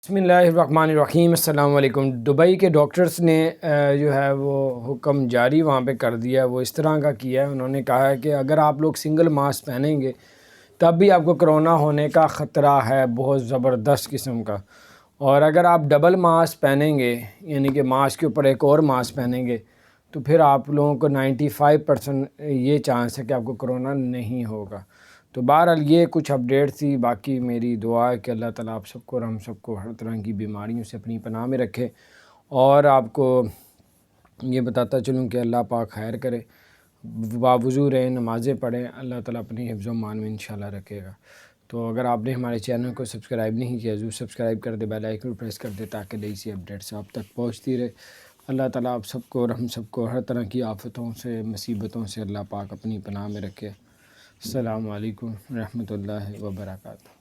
بسم اللہ الرحمن الرحیم۔ السلام علیکم۔ دبئی کے ڈاکٹرز نے جو ہے وہ حکم جاری وہاں پہ کر دیا ہے۔ وہ اس طرح کا کیا ہے، انہوں نے کہا ہے کہ اگر آپ لوگ سنگل ماسک پہنیں گے تب بھی آپ کو کرونا ہونے کا خطرہ ہے، بہت زبردست قسم کا۔ اور اگر آپ ڈبل ماسک پہنیں گے، یعنی کہ ماسک کے اوپر ایک اور ماسک پہنیں گے، تو پھر آپ لوگوں کو 95% یہ چانس ہے کہ آپ کو کرونا نہیں ہوگا۔ تو بہرحال یہ کچھ اپڈیٹ تھی۔ باقی میری دعا ہے کہ اللہ تعالیٰ آپ سب کو اور ہم سب کو ہر طرح کی بیماریوں سے اپنی پناہ میں رکھے۔ اور آپ کو یہ بتاتا چلوں کہ اللہ پاک خیر کرے، باوضو رہیں، نمازیں پڑھیں، اللہ تعالیٰ اپنی حفظ و امان میں انشاءاللہ رکھے گا۔ تو اگر آپ نے ہمارے چینل کو سبسکرائب نہیں کیا، ضرور سبسکرائب کر دے، بیل آئیکن پریس کر دے تاکہ نئی سی اپڈیٹس آپ تک پہنچتی رہے۔ اللہ تعالیٰ آپ سب کو اور ہم سب کو ہر طرح کی آفتوں سے، مصیبتوں سے اللہ پاک اپنی پناہ میں رکھے۔ السلام علیکم ورحمۃ اللہ وبرکاتہ۔